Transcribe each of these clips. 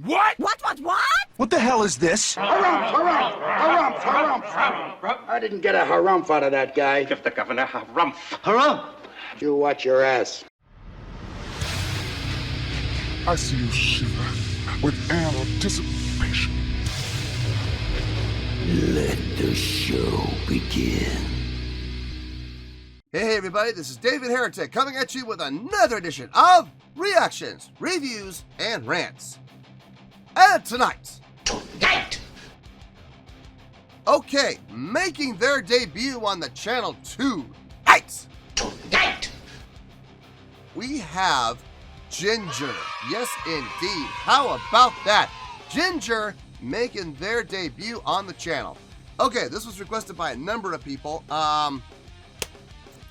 What? What? What the hell is this? Harumph. I didn't get a harumph out of that guy. Give the governor harumph. Harumph! You watch your ass. I see you shiver with anticipation. Let the show begin. Hey everybody, this is David Heretic coming at you with another edition of Reactions, Reviews, and Rants. And tonight, okay, making their debut on the channel tonight, we have Jinjer. Yes, indeed. How about that? Jinjer making their debut on the channel. Okay, this was requested by a number of people. I'm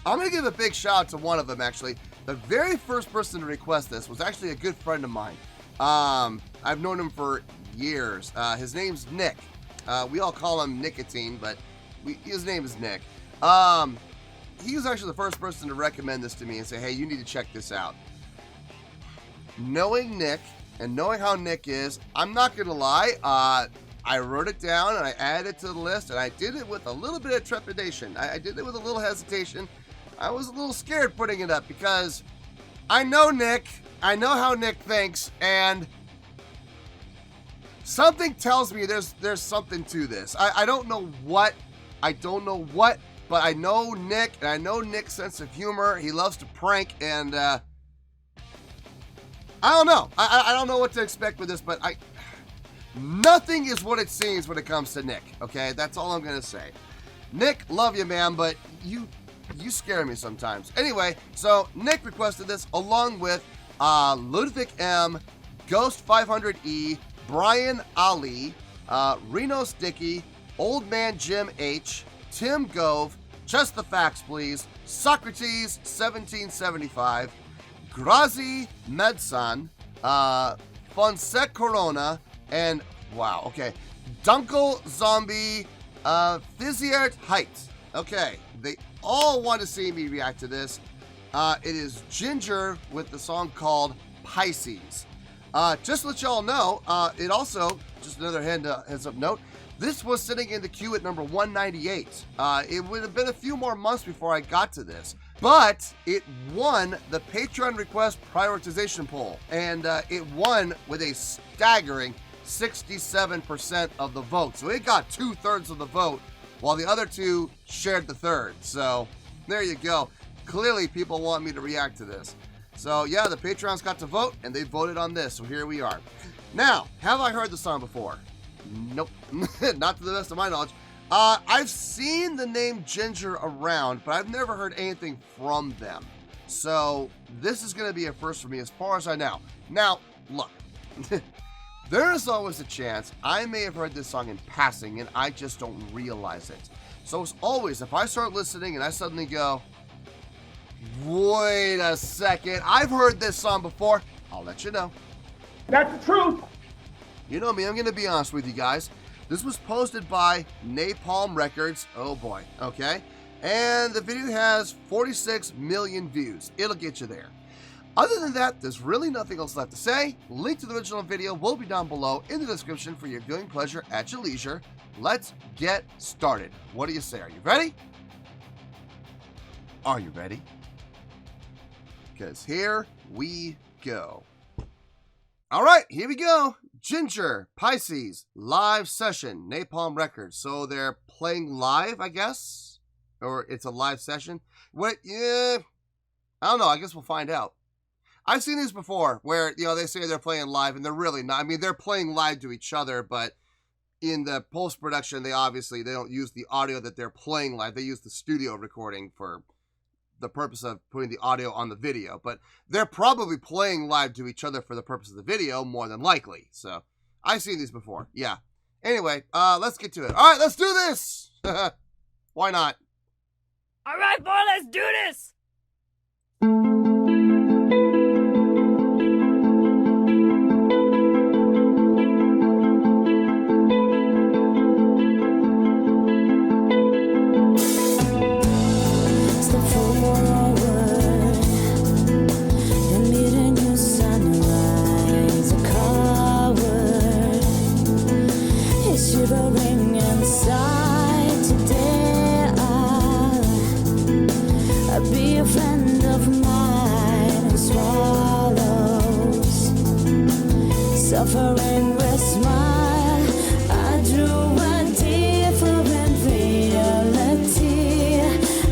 going to give a big shout out to one of them, actually. The very first person to request this was actually a good friend of mine. I've known him for years. His name's Nick. We all call him Nicotine, but his name is Nick. He was actually the first person to recommend this to me and say, hey, you need to check this out. Knowing Nick and knowing how Nick is, I'm not going to lie, I wrote it down and I added it to the list, and I did it with a little bit of trepidation. I did it with a little hesitation. I was a little scared putting it up because I know Nick, I know how Nick thinks, and something tells me there's something to this. I don't know what, but I know Nick, and I know Nick's sense of humor. He loves to prank, and I don't know. I don't know what to expect with this, but nothing is what it seems when it comes to Nick, okay? That's all I'm going to say. Nick, love you, man, but you scare me sometimes. Anyway, so Nick requested this along with Ludwig M, Ghost 500E, Brian Ali, Reno Sticky, Old Man Jim H, Tim Gove, Just the Facts Please, Socrates 1775, Grazi Medsan, Fonsec Corona, and wow, okay, Dunkel Zombie, Physiart Height. Okay, they all want to see me react to this. It is Jinjer with the song called Pisces. Just to let y'all know, it also, just another heads up note, this was sitting in the queue at number 198. It would have been a few more months before I got to this, but it won the Patreon request prioritization poll, and it won with a staggering 67% of the vote. So it got 2/3 of the vote, while the other two shared the third. So there you go. Clearly people want me to react to this. So yeah, the Patreons got to vote and they voted on this. So here we are. Now, have I heard the song before? Nope. Not to the best of my knowledge. I've seen the name Jinjer around, but I've never heard anything from them. So this is going to be a first for me as far as I know. Now, look. There is always a chance I may have heard this song in passing and I just don't realize it. So as always, if I start listening and I suddenly go, wait a second, I've heard this song before, I'll let you know. That's the truth. You know me, I'm going to be honest with you guys. This was posted by Napalm Records. Oh boy, okay? And the video has 46 million views. It'll get you there. Other than that, there's really nothing else left to say. Link to the original video will be down below in the description for your viewing pleasure at your leisure. Let's get started. What do you say? Are you ready? Are you ready? Because here we go. All right, here we go. Jinjer, Pisces, live session, Napalm Records. So they're playing live, I guess? Or it's a live session? What? Yeah, I don't know. I guess we'll find out. I've seen these before where, you know, they say they're playing live and they're really not. I mean, they're playing live to each other, but in the post-production, they don't use the audio that they're playing live. They use the studio recording for the purpose of putting the audio on the video. But they're probably playing live to each other for the purpose of the video, more than likely. So, I've seen these before. Yeah. Anyway, let's get to it. All right, let's do this! Why not? All right, boy, let's do this. Sunrise, a car Suffering with smile, I drew a different reality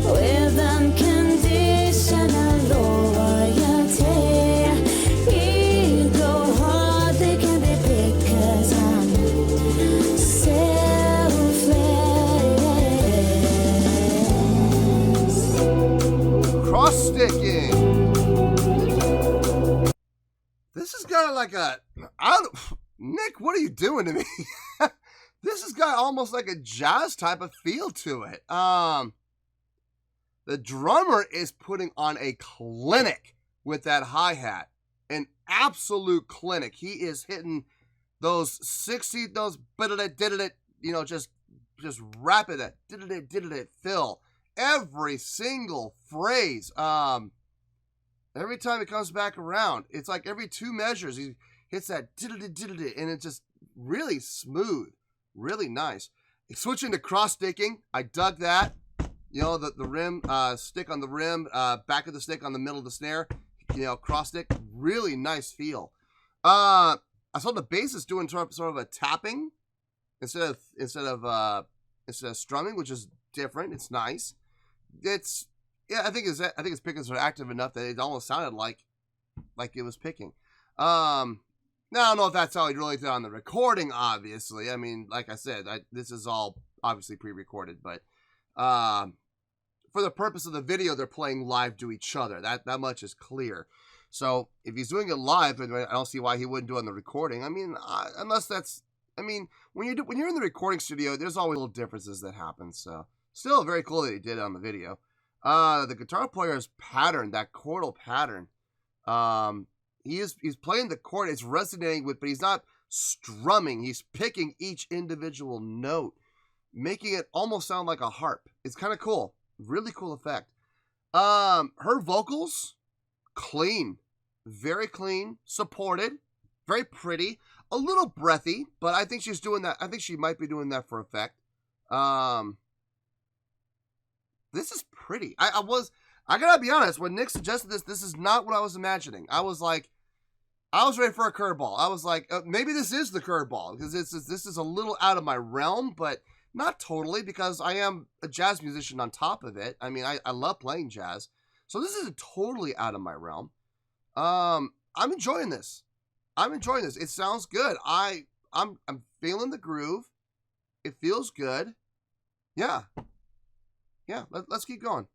with unconditional loyalty. Ego hard, they can be big 'cause I'm selfless. Cross-sticking. This has got like a, Nick, what are you doing to me? This has got almost like a jazz type of feel to it. The drummer is putting on a clinic with that hi-hat. An absolute clinic. He is hitting those 60, those diddle-it, you know, just rapid it, diddle-it, fill. Every single phrase. Every time it comes back around, it's like every 2 measures, he hits that diddle-it, and it's just really smooth, really nice. Switching to cross-sticking, I dug that. You know, the rim, stick on the rim, back of the stick on the middle of the snare. You know, cross-stick, really nice feel. I saw the bassist doing sort of a tapping instead of strumming, which is different. It's nice. Yeah, I think it's picking sort of active enough that it almost sounded like it was picking. Now, I don't know if that's how he really did on the recording, obviously. I mean, like I said, this is all obviously pre-recorded, but for the purpose of the video, they're playing live to each other. That much is clear. So if he's doing it live, I don't see why he wouldn't do it on the recording. I mean, unless that's, I mean, when you're in the recording studio, there's always little differences that happen. So still very cool that he did it on the video. The guitar player's pattern, that chordal pattern, he's playing the chord, it's resonating with, but he's not strumming. He's picking each individual note, making it almost sound like a harp. It's kind of cool. Really cool effect. Her vocals, clean. Very clean. Supported. Very pretty. A little breathy, but I think she's doing that. I think she might be doing that for effect. This is pretty. I gotta be honest, when Nick suggested this is not what I was imagining. I was ready for a curveball. I was like, maybe this is the curveball, because this is a little out of my realm, but not totally, because I am a jazz musician on top of it. I mean, I love playing jazz. So this isn't totally out of my realm. I'm enjoying this. It sounds good. I'm feeling the groove. It feels good. Yeah. Yeah, let's keep going.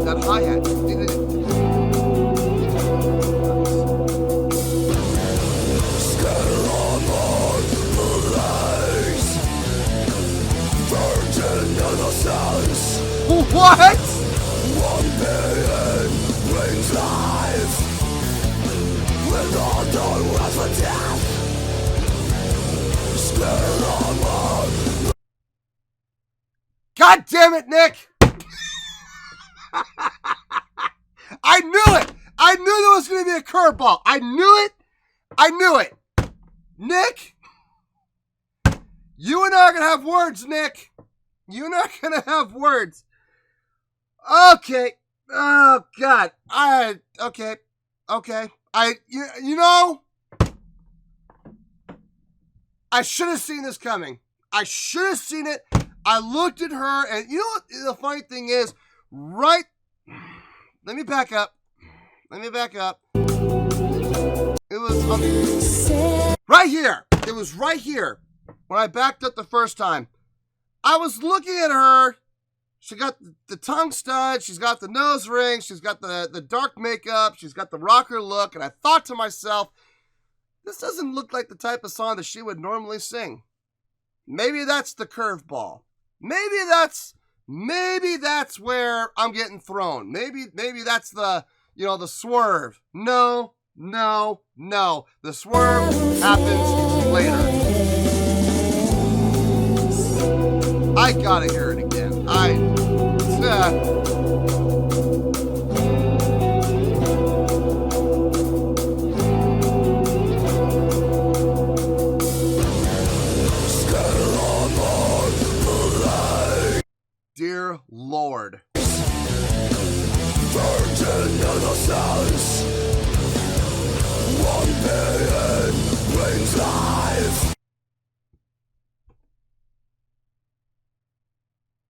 That hi-hat. What? 1 million brings life with all the rest for death. God damn it, Nick! I knew it! I knew there was going to be a curveball. I knew it! Nick! You and I are going to have words, Nick. You and I are going to have words. Okay. Oh, God. Okay. You know, I should have seen this coming. I should have seen it. I looked at her, and you know what the funny thing is? Let me back up. It was right here. It was right here when I backed up the first time. I was looking at her. She got the tongue stud. She's got the nose ring. She's got the dark makeup. She's got the rocker look. And I thought to myself, this doesn't look like the type of song that she would normally sing. Maybe that's the curveball. Maybe that's where I'm getting thrown. Maybe that's the swerve. No. The swerve happens later. I gotta hear it again.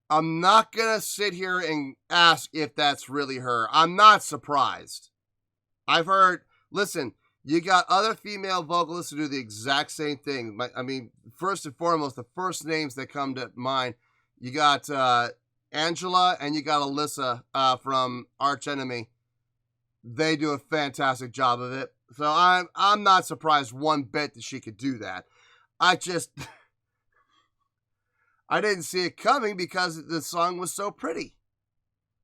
I'm not going to sit here and ask if that's really her. I'm not surprised. I've heard, listen, you got other female vocalists who do the exact same thing. I mean, first and foremost, the first names that come to mind, you got Angela and you got Alyssa from Arch Enemy. They do a fantastic job of it. So I'm not surprised one bit that she could do that. I didn't see it coming because the song was so pretty.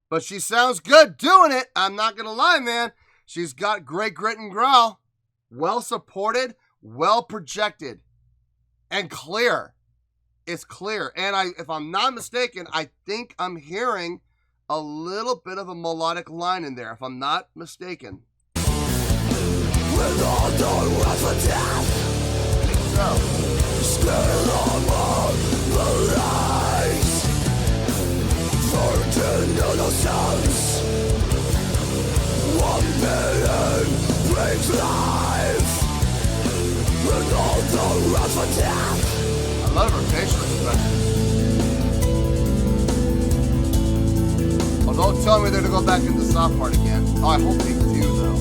But she sounds good doing it. I'm not going to lie, man. She's got great grit and growl. Well supported, well projected, and clear. It's clear. And if I'm not mistaken, I think I'm hearing a little bit of a melodic line in there, if I'm not mistaken. With all the rest for death, I think so. scared of all the lies, certain innocence, 1 million brings life. With all the rest for death. I love her facial expression. Oh, don't tell me they're going to go back into the soft part again. Oh, I hope they do, though.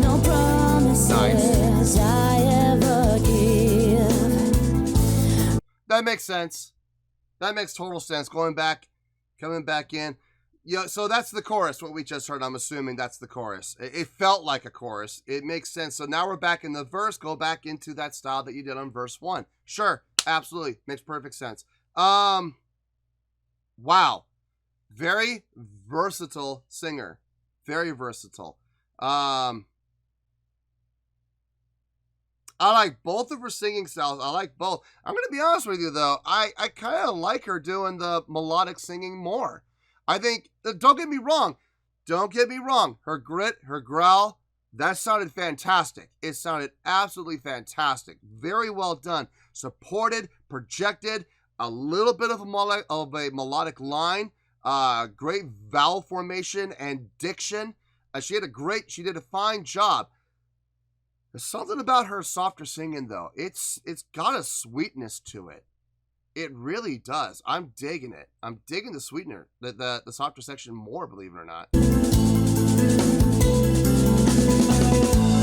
No promises Nice. I ever give. That makes sense. That makes total sense. Coming back in. Yeah, so that's the chorus, what we just heard. I'm assuming that's the chorus. It felt like a chorus. It makes sense. So now we're back in the verse. Go back into that style that you did on verse 1. Sure, absolutely. Makes perfect sense. Wow. Very versatile singer. Very versatile. I like both of her singing styles. I like both. I'm going to be honest with you, though. I kind of like her doing the melodic singing more. I think, don't get me wrong. Her grit, her growl, that sounded fantastic. It sounded absolutely fantastic. Very well done. Supported, projected, a little bit of a melodic line, great vowel formation and diction. She did a fine job. There's something about her softer singing, though. It's got a sweetness to it. It really does. I'm digging it. I'm digging the sweetener, the softer section more, believe it or not.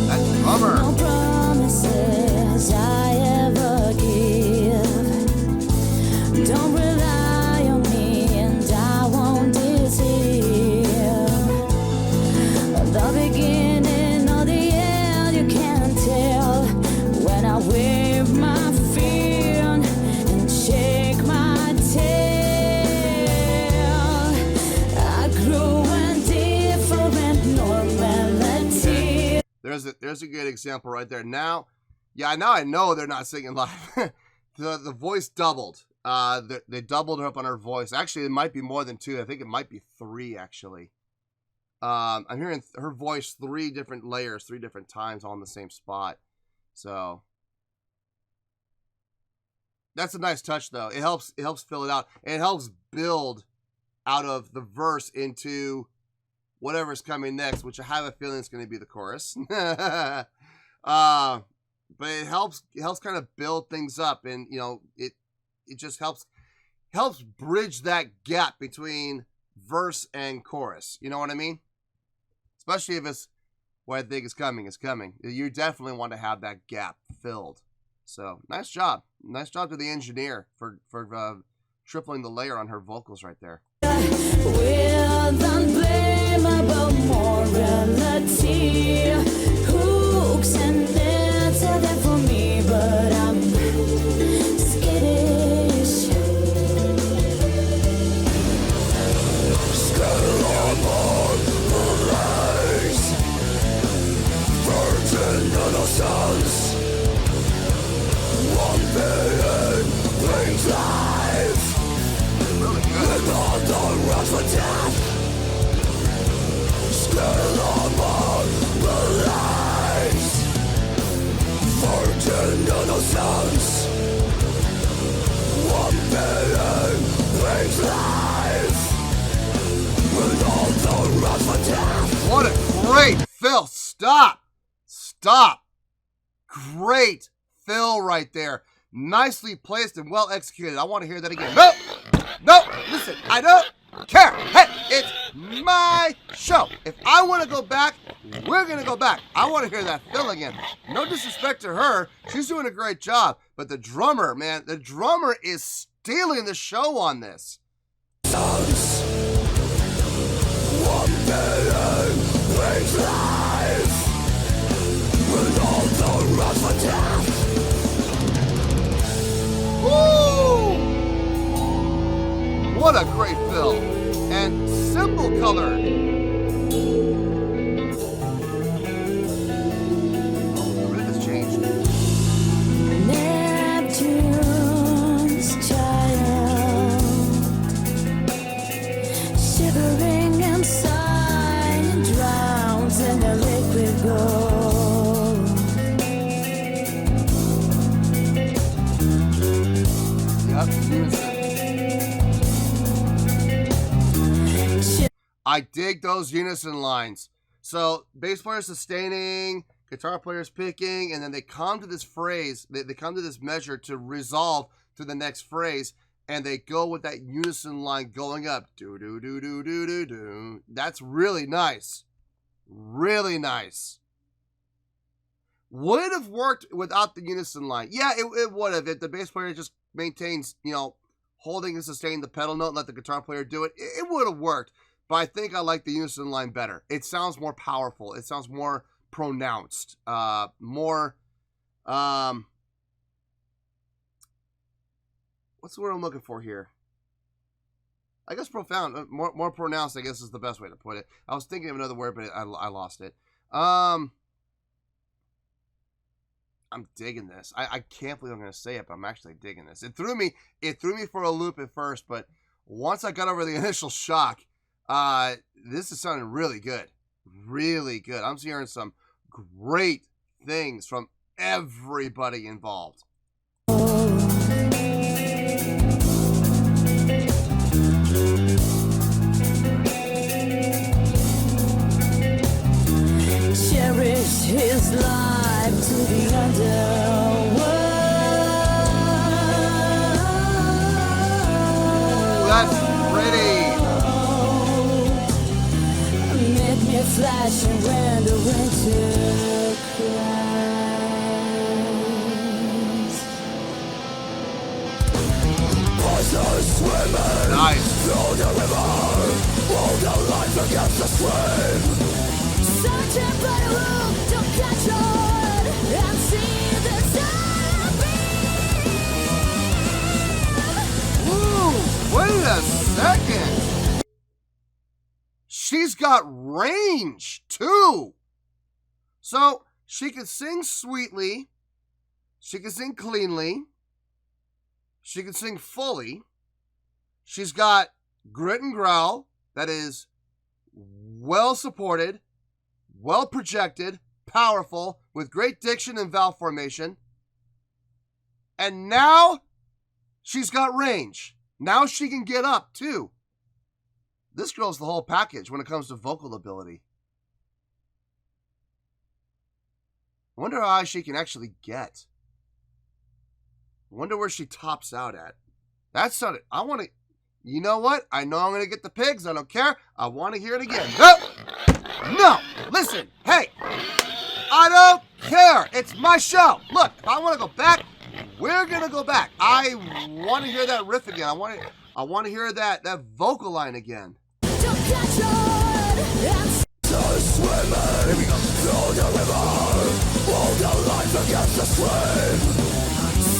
That's a bummer. No promises I ever give. Don't rely on me and I won't deceive. The beginning or the end, you can't tell. When I wave my finger and shake my tail, I grew a different normality. There's a good example right there. Now I know they're not singing live. the voice doubled. They doubled her up on her voice. Actually, it might be more than 2. I think it might be 3, actually. I'm hearing her voice 3 different layers, 3 different times all in the same spot. So that's a nice touch, though. It helps fill it out. And it helps build out of the verse into whatever's coming next, which I have a feeling is going to be the chorus. But it helps kind of build things up, and it just helps bridge that gap between verse and chorus. You know what I mean? Especially if it's what I think is coming. You definitely want to have that gap filled. So nice job to the engineer for tripling the layer on her vocals right there. With unblameable morality, hooks and nets are there for me, but I'm skittish. Scared of all the lies, virgin innocence, 1 billion brings life. Really good. With all the rest for death, scared of all the lies, virgin innocence, 1 billion brings life. With all the rest for death. What a great fill. Stop. Great fill right there. Nicely placed and well executed. I want to hear that again. No! No! Listen, I don't care. Hey, it's my show. If I want to go back, we're going to go back. I want to hear that fill again. No disrespect to her. She's doing a great job. But the drummer, man, the drummer is stealing the show on this. Woo! What a great fill. And symbol color. Oh, the rhythm has changed. Neptune's child, shivering inside, drowns in the liquid gold. Yep, unison. I dig those unison lines. So bass players sustaining, guitar players picking, and then they come to this phrase, they come to this measure to resolve to the next phrase, and they go with that unison line going up. Do, do, do, do, do, do, do. That's really nice. Really nice. Would it have worked without the unison line? Yeah, it would have. If the bass player just maintains, you know, holding and sustaining the pedal note and let the guitar player do it, it would have worked. But I think I like the unison line better. It sounds more powerful. It sounds more pronounced. More, what's the word I'm looking for here? I guess profound. More pronounced, I guess, is the best way to put it. I was thinking of another word, but I lost it. I'm digging this. I can't believe I'm going to say it, but I'm actually digging this. It threw me for a loop at first, but once I got over the initial shock, this is sounding really good. Really good. I'm hearing some great things from everybody involved. Cherish his life to the underworld. That's pretty. Make me flashing when the winter cries. Nice. Searching for the room to catch on and see the sunbeam. Woo! Wait a second. She's got range too. So she can sing sweetly. She can sing cleanly. She can sing fully. She's got grit and growl that is well supported, well projected, powerful, with great diction and vowel formation. And now she's got range. Now she can get up too. This girl's the whole package when it comes to vocal ability. I wonder how high she can actually get. I wonder where she tops out at. That sounded, I want to, you know what? I know I'm going to get the pigs. I don't care. I want to hear it again. No! No! Listen, hey! I don't care. It's my show. Look, if I want to go back, we're going to go back. I want to hear that riff again. I want to hear that vocal line again. There we go.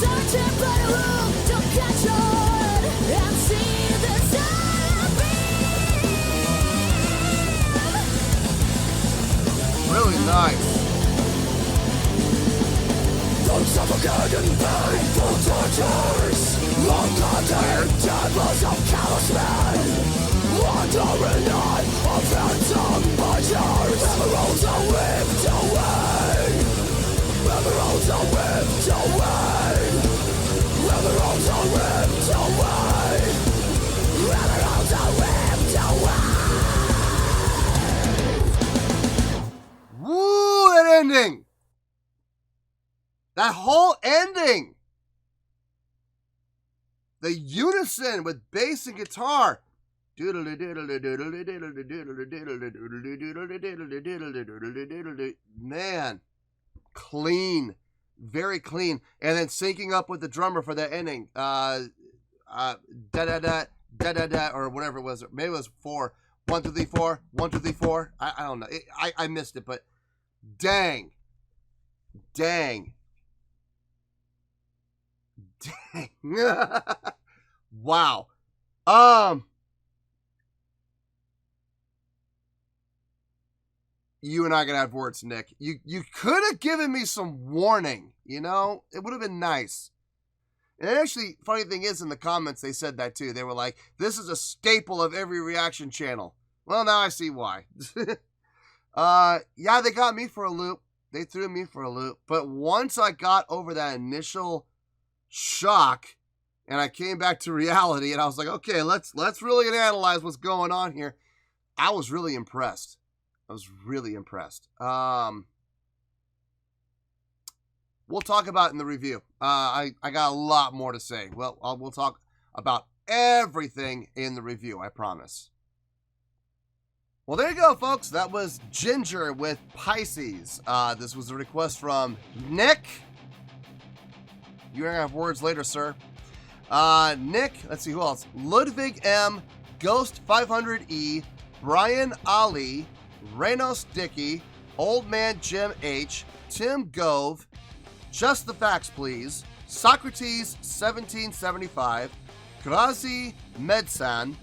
Searching for the room to catch on and see the sunbeam. Really nice. From suffocating painful tortures, long goddamn tables of callous men, wandering on a phantom butchers. Emeralds are ripped away. Emeralds are ripped away. Emeralds are ripped away. Emeralds are ripped away. Woo, that ending. That whole ending. The unison with bass and guitar. Man, clean, very clean. And then syncing up with the drummer for that ending. Da da da da da da, or whatever it was. Maybe it was 4. 1 2 3 4. 1 2 3 4. I don't know. I missed it, but dang. Wow. You and I are gonna have words, Nick. You could have given me some warning, you know? It would have been nice. And actually, funny thing is, in the comments, they said that too. They were like, this is a staple of every reaction channel. Well, now I see why. Yeah, they got me for a loop. They threw me for a loop. But once I got over that initial shock and I came back to reality and I was like, okay, let's really analyze what's going on here. I was really impressed. We'll talk about it in the review. I got a lot more to say. Well, we'll talk about everything in the review, I promise. Well, there you go, folks. That was Jinjer with Pisces. This was a request from Nick. You're going to have words later, sir. Nick, let's see who else. Ludwig M, Ghost 500E, Brian Ali, Renos Dickey, Old Man Jim H, Tim Gove, Just the Facts Please, Socrates 1775, Grazi Medsan,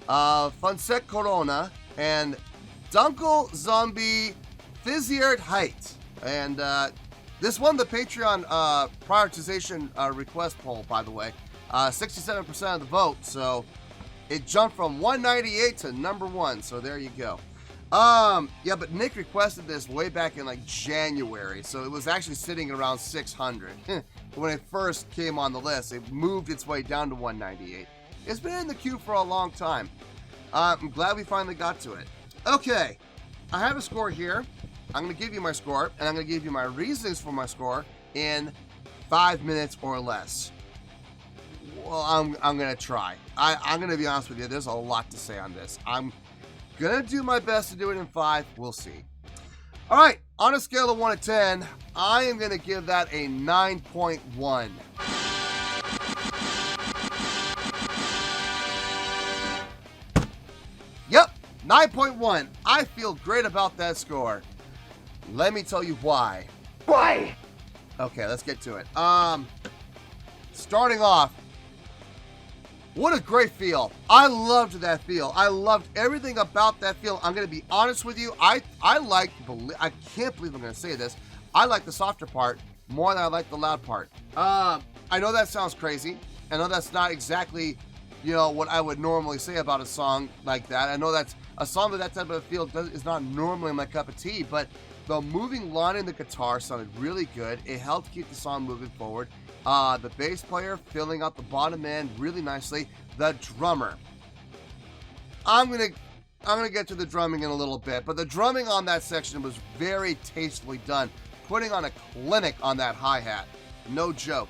Fonsec Corona, and Dunkel Zombie Physiert Height. And this won the Patreon prioritization request poll, by the way. 67% of the vote, so it jumped from 198 to number 1, so there you go. Yeah, but Nick requested this way back in like January, so it was actually sitting around 600. When it first came on the list, it moved its way down to 198. It's been in the queue for a long time. I'm glad we finally got to it. Okay, I have a score here. I'm going to give you my score, and I'm going to give you my reasons for my score in 5 minutes or less. Well, I'm going to try. I'm going to be honest with you. There's a lot to say on this. I'm going to do my best to do it in 5. We'll see. All right, on a scale of 1 to 10, I am going to give that a 9.1. Yep, 9.1. I feel great about that score. Let me tell you why. Why? Okay, let's get to it. Starting off, what a great feel. I loved that feel. I loved everything about that feel. I'm going to be honest with you. I can't believe I'm going to say this. I like the softer part more than I like the loud part. I know that sounds crazy. I know that's not exactly, you know, what I would normally say about a song like that. I know that's a song with that type of feel is not normally my cup of tea, but the moving line in the guitar sounded really good. It helped keep the song moving forward. The bass player filling out the bottom end really nicely. The drummer. I'm gonna get to the drumming in a little bit, but the drumming on that section was very tastefully done, putting on a clinic on that hi-hat. No joke.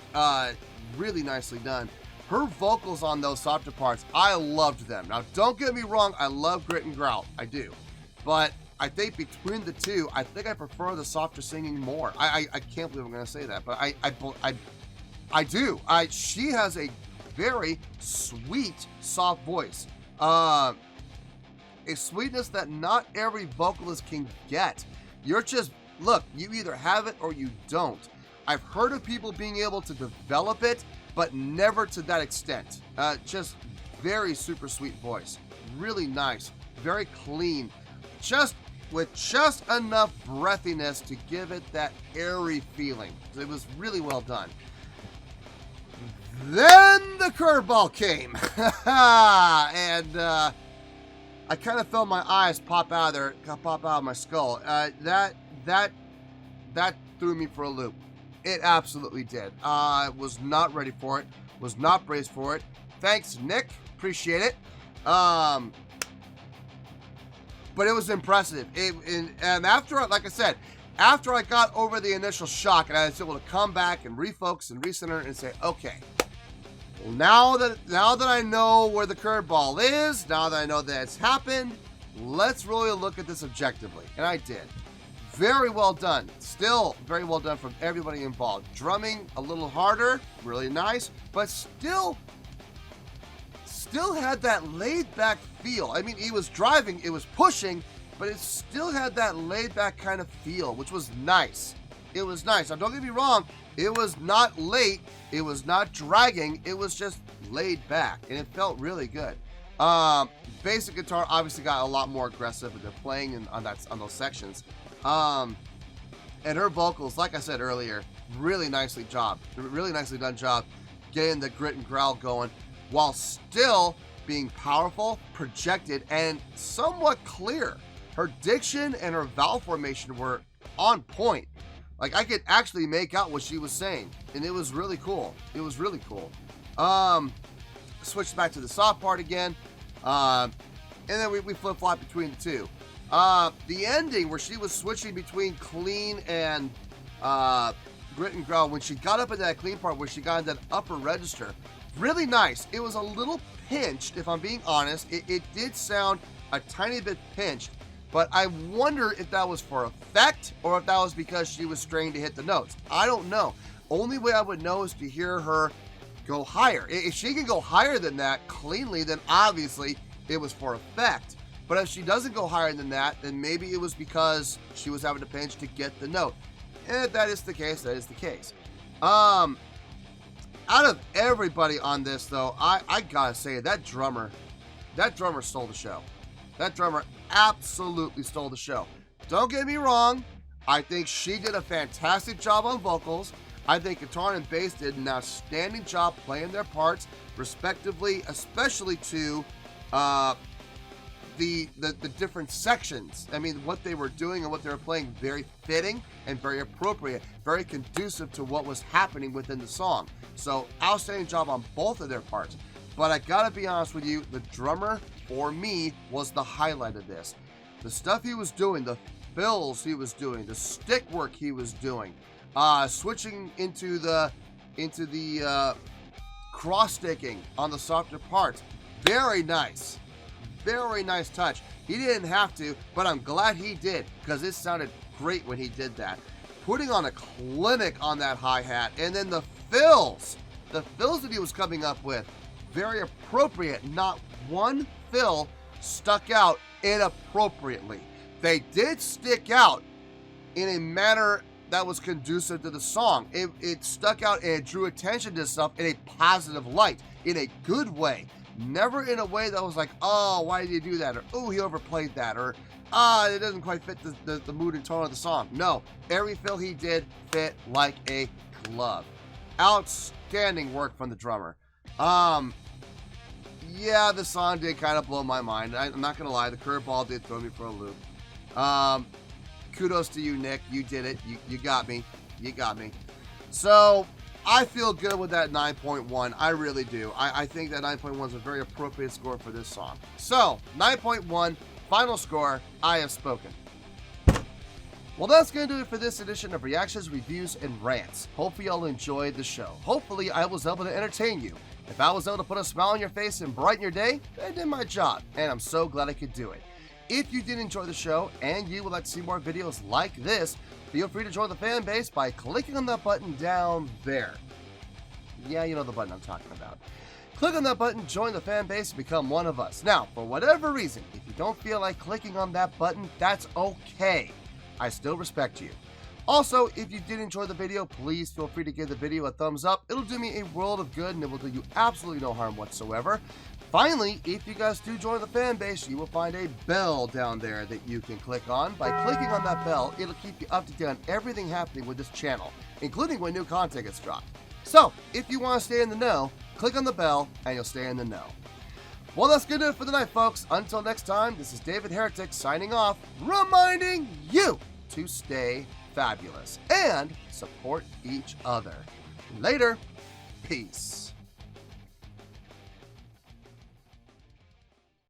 Really nicely done. Her vocals on those softer parts, I loved them. Now, don't get me wrong, I love Grit and Grout. I do. But I think between the two, I think I prefer the softer singing more. I can't believe I'm going to say that, but I do. She has a very sweet, soft voice. A sweetness that not every vocalist can get. You're just, look, you either have it or you don't. I've heard of people being able to develop it, but never to that extent. Just very super sweet voice. Really nice. Very clean. With just enough breathiness to give it that airy feeling. It was really well done. Then the curveball came. And I kind of felt my eyes pop out of my skull. That threw me for a loop. It absolutely did. I was not ready for it. Was not braced for it. Thanks, Nick. Appreciate it. But it was impressive. And after, like I said, After I got over the initial shock and I was able to come back and refocus and recenter and say, okay, well, now that I know where the curveball is, now that I know that it's happened, let's really look at this objectively. And I did. Very well done. Still very well done from everybody involved. Drumming a little harder, really nice, but still had that laid back feel. I mean, it was driving, it was pushing, but it still had that laid back kind of feel, which was nice. It was nice. Now, don't get me wrong, it was not late, it was not dragging, it was just laid back, and it felt really good. Basic guitar obviously got a lot more aggressive with the playing on those sections. And her vocals, like I said earlier, really nicely done job getting the grit and growl going while still being powerful, projected, and somewhat clear. Her diction and her vowel formation were on point. Like, I could actually make out what she was saying, and it was really cool. It was really cool. Switched back to the soft part again, and then we flip-flop between the two. The ending where she was switching between clean and grit and growl, when she got up into that clean part where she got in that upper register, really nice. It was a little pinched, if I'm being honest. It did sound a tiny bit pinched, but I wonder if that was for effect or if that was because she was strained to hit the notes. I don't know. Only way I would know is to hear her go higher. If she can go higher than that cleanly, then obviously it was for effect. But if she doesn't go higher than that, then maybe it was because she was having to pinch to get the note. And if that is the case, that is the case. Out of everybody on this, though, I gotta say, that drummer stole the show. That drummer absolutely stole the show. Don't get me wrong, I think she did a fantastic job on vocals. I think guitar and bass did an outstanding job playing their parts, respectively, especially to the different sections. I mean, what they were doing and what they were playing, very fitting and very appropriate, very conducive to what was happening within the song. So, outstanding job on both of their parts. But I gotta be honest with you, the drummer, for me, was the highlight of this. The stuff he was doing, the fills he was doing, the stick work he was doing, switching into the cross-sticking on the softer parts. Very nice. Very nice touch. He didn't have to, but I'm glad he did, because it sounded great when he did that. Putting on a clinic on that hi-hat, and then the fills that he was coming up with, very appropriate. Not one fill stuck out inappropriately. They did stick out in a manner that was conducive to the song. It stuck out and it drew attention to stuff in a positive light, in a good way. Never in a way that was like, oh, why did you do that? Or, oh, he overplayed that. Or, it doesn't quite fit the mood and tone of the song. No, every fill he did fit like a glove. Outstanding work from the drummer. Yeah, the song did kind of blow my mind. I'm not going to lie, the curveball did throw me for a loop. Kudos to you, Nick. You did it. You got me. You got me. So, I feel good with that 9.1. I really do. I think that 9.1 is a very appropriate score for this song. So, 9.1, final score, I have spoken. Well, that's going to do it for this edition of Reactions, Reviews, and Rants. Hopefully y'all enjoyed the show. Hopefully I was able to entertain you. If I was able to put a smile on your face and brighten your day, I did my job, and I'm so glad I could do it. If you did enjoy the show and you would like to see more videos like this, feel free to join the fan base by clicking on that button down there. Yeah, you know the button I'm talking about. Click on that button, join the fan base, and become one of us. Now, for whatever reason, if you don't feel like clicking on that button, that's okay. I still respect you. Also, if you did enjoy the video, please feel free to give the video a thumbs up. It'll do me a world of good and it will do you absolutely no harm whatsoever. Finally, if you guys do join the fan base, you will find a bell down there that you can click on. By clicking on that bell, it'll keep you up to date on everything happening with this channel, including when new content gets dropped. So, if you want to stay in the know, click on the bell and you'll stay in the know. Well, that's going to do it for the night, folks. Until next time, this is David Heretic signing off, reminding you to stay fabulous and support each other. Later. Peace.